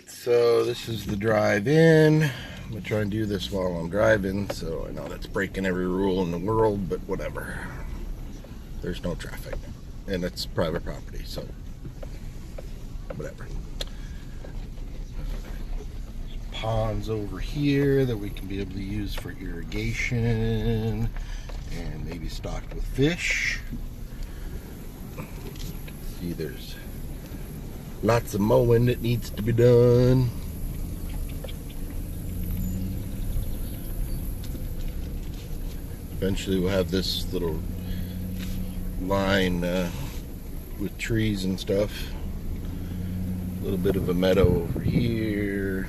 Alright, so this is the drive in. I'm going to try and do this while I'm driving, so I know that's breaking every rule in the world, but whatever. There's no traffic, and it's private property, so whatever. Ponds over here that we can be able to use for irrigation and maybe stocked with fish. See, there's lots of mowing that needs to be done. Eventually we'll have this little line with trees and stuff. A little bit of a meadow over here.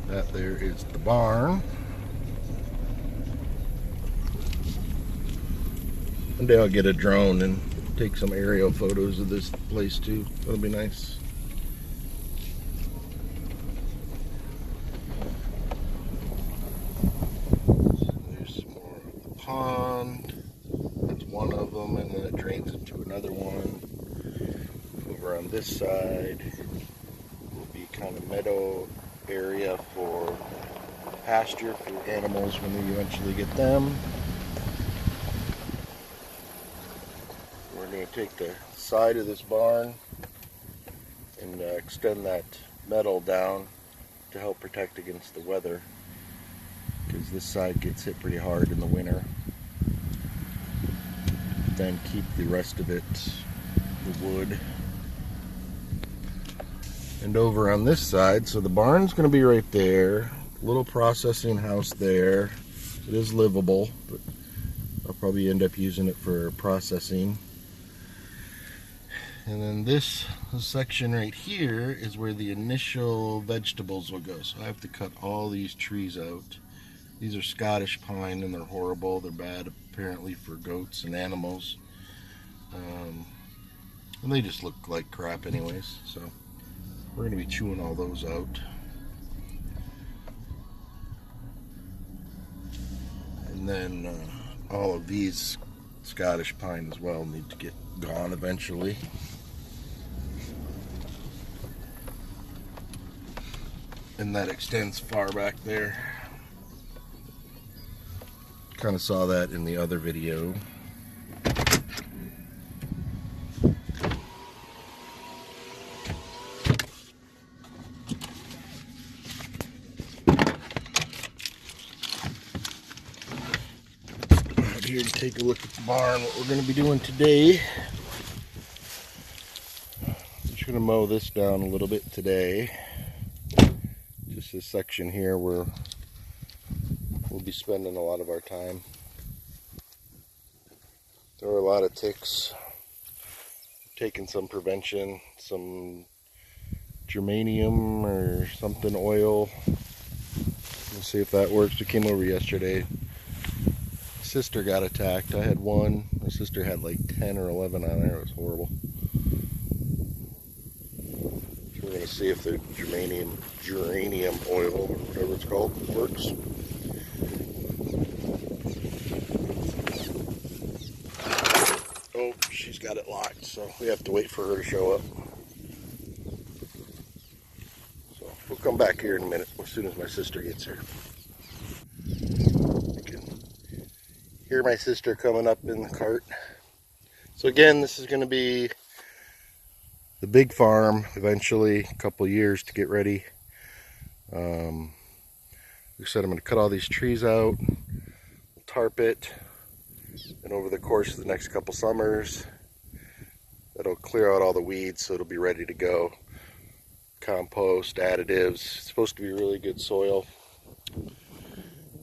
That there is the barn. One day I'll get a drone and take some aerial photos of this place too. That'll be nice. So there's some more of the pond. That's one of them, and then it drains into another one. Over on this side will be kind of meadow area for pasture for animals when we eventually get them. We're going to take the side of this barn and extend that metal down to help protect against the weather, because this side gets hit pretty hard in the winter. Then keep the rest of it the wood. And over on this side, so the barn's going to be right there. Little processing house there. It is livable, but I'll probably end up using it for processing. And then this section right here is where the initial vegetables will go. So I have to cut all these trees out. These are Scottish pine and they're horrible. They're bad apparently for goats and animals. And they just look like crap anyways. So we're going to be chewing all those out. And then all of these Scottish pine as well need to get gone eventually. And that extends far back there. Kind of saw that in the other video. Here to take a look at the barn, what we're going to be doing today. Just going to mow this down a little bit today. Just this section here where we'll be spending a lot of our time. There are a lot of ticks. Taking some prevention, some germanium or something oil. Let's see if that works. We came over yesterday. Sister got attacked. I had one. My sister had like 10 or 11 on there. It was horrible. So we're going to see if the geranium oil or whatever it's called works. Oh, she's got it locked, so we have to wait for her to show up. So we'll come back here in a minute as soon as my sister gets here. Hear my sister coming up in the cart. So again, this is going to be the big farm eventually, a couple years to get ready. Like I said, I'm going to cut all these trees out, tarp it, and over the course of the next couple summers, that'll clear out all the weeds so it'll be ready to go. Compost, additives, it's supposed to be really good soil.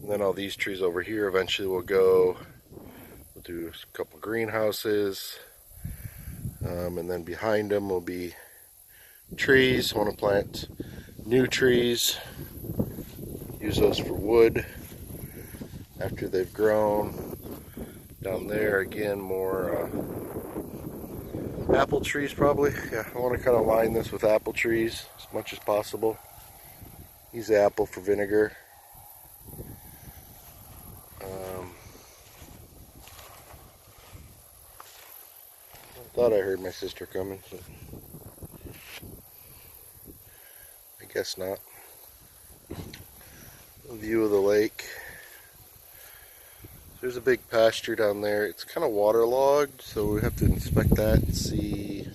And then all these trees over here eventually will go. We'll do a couple greenhouses. And then behind them will be trees. I want to plant new trees. Use those for wood after they've grown. Down there again, more apple trees probably. Yeah, I want to kind of line this with apple trees as much as possible. Use the apple for vinegar. Thought I heard my sister coming, but I guess not. A view of the lake. There's a big pasture down there. It's kind of waterlogged, so we have to inspect that and see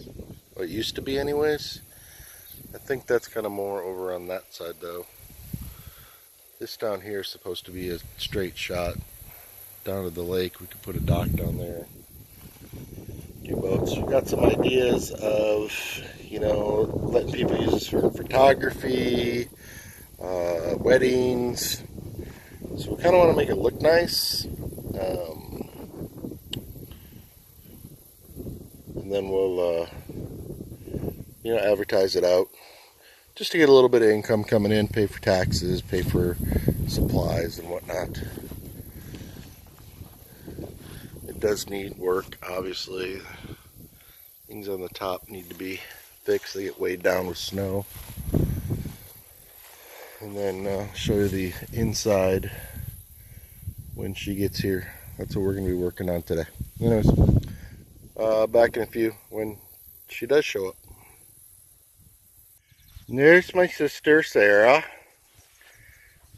what it used to be anyways. I think that's kind of more over on that side though. This down here is supposed to be a straight shot down to the lake. We could put a dock down there. Do boats. We've got some ideas of, letting people use this for photography, weddings. So we kind of want to make it look nice. And then we'll, advertise it out just to get a little bit of income coming in, pay for taxes, pay for supplies and whatnot. It does need work, obviously. Things on the top need to be fixed. They get weighed down with snow. And then show you the inside when she gets here. That's what we're going to be working on today. Anyways, back in a few when she does show up. And there's my sister, Sarah.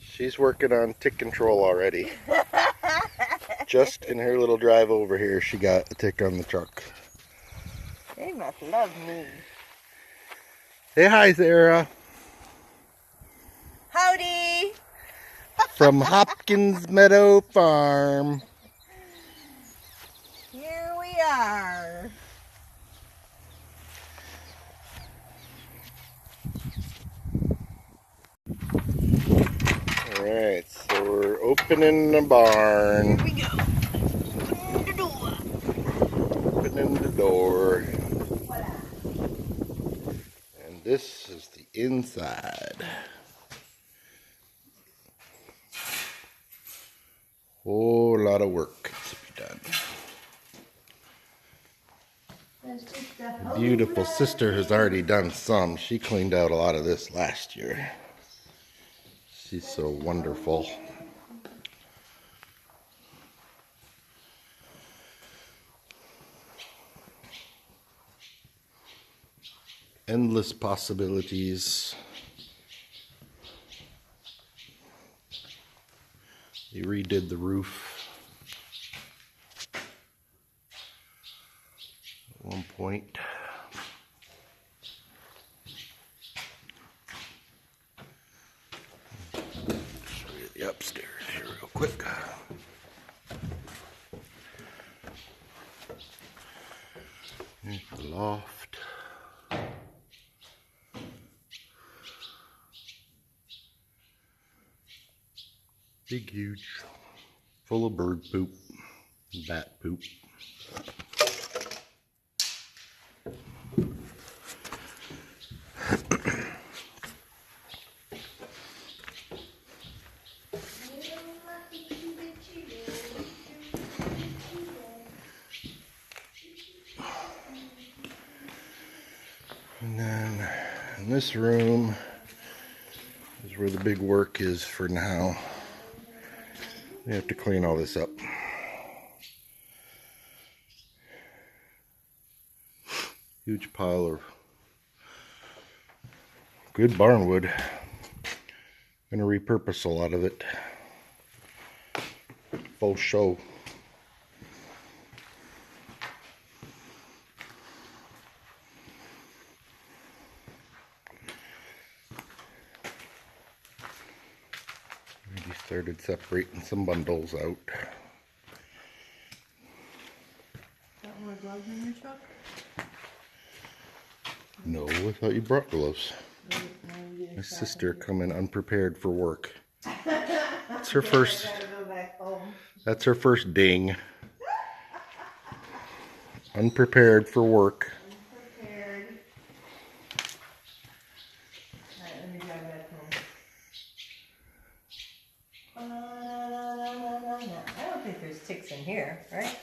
She's working on tick control already. Just in her little drive over here, she got a tick on the truck. They must love me. Say hi, Sarah. Howdy! From Hopkins Meadow Farm. Here we are. Alright, so we're opening the barn. Here we go. Open the door. Opening the door. And this is the inside. Whole lot of work to be done. The beautiful sister has already done some. She cleaned out a lot of this last year. She's so wonderful. Endless possibilities. They redid the roof at one point. Show you the upstairs here real quick. Here's the loft. Big, huge, full of bird poop, and bat poop. And then in this room is where the big work is for now. We have to clean all this up. Huge pile of good barnwood. Gonna repurpose a lot of it. Full show. Already started separating some bundles out. Got more gloves in your truck? No, I thought you brought gloves. My sister coming unprepared for work. That's her first. That's her first ding. Unprepared for work. Unprepared. Alright, let me grab that phone. I don't think there's ticks in here, right?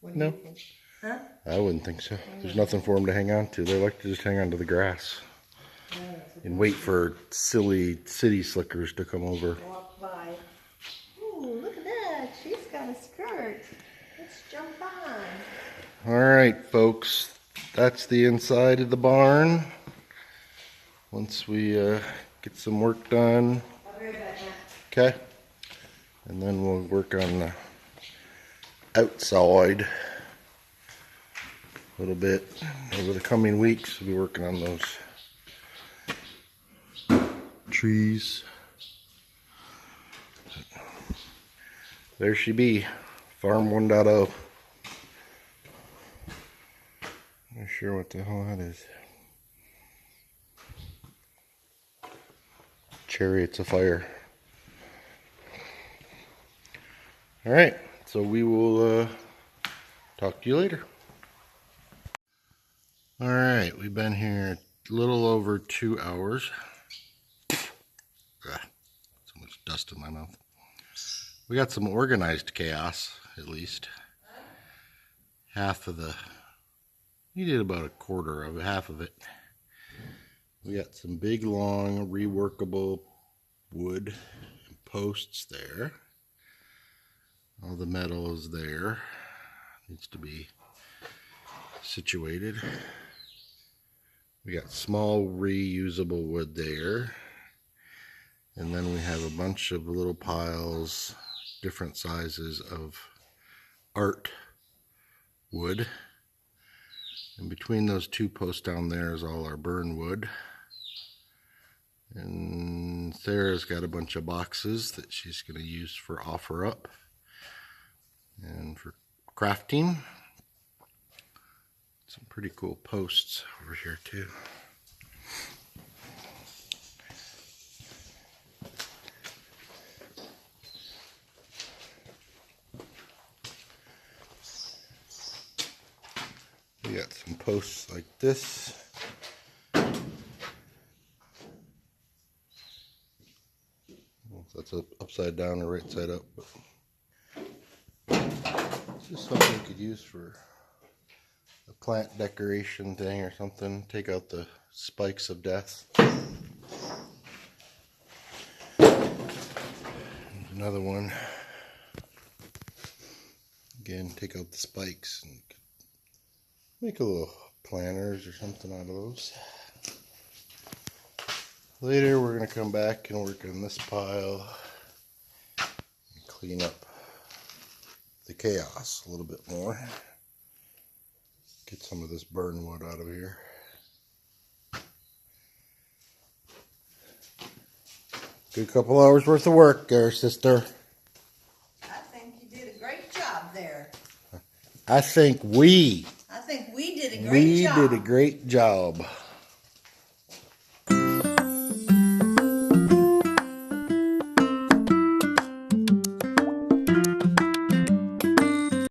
What do No. you think? Huh? I wouldn't think so. There's nothing for them to hang on to. They like to just hang on to the grass and wait for silly city slickers to come over. Walk by. Ooh, look at that. She's got a skirt. Let's jump on. All right, folks. that's the inside of the barn. Once we get some work done. I'll be right back, Matt. Okay. And then we'll work on the outside a little bit. Over the coming weeks, we'll be working on those trees. There she be, Farm 1.0. Not sure what the hell that is. Chariots of Fire. Alright, so we will talk to you later. Alright, we've been here a little over 2 hours. Ugh, so much dust in my mouth. We got some organized chaos, at least. Half of the, we did about a quarter of it, half of it. We got some big, long, reworkable wood and posts there. All the metal is there. Needs to be situated. We got small, reusable wood there. And then we have a bunch of little piles, different sizes of art wood. And between those two posts down there is all our burn wood. And Sarah's got a bunch of boxes that she's going to use for offer up and for crafting. Some pretty cool posts over here too. We got some posts like this. Well, that's upside down or right side up. But it's just something you could use for a plant decoration thing or something. Take out the spikes of death. There's another one. Again, take out the spikes and make a little planters or something out of those. Later we're going to come back and work on this pile and clean up the chaos a little bit more. Get some of this burn wood out of here. Good couple hours worth of work there, sister. I think you did a great job there. I think we did a great job. did a great job.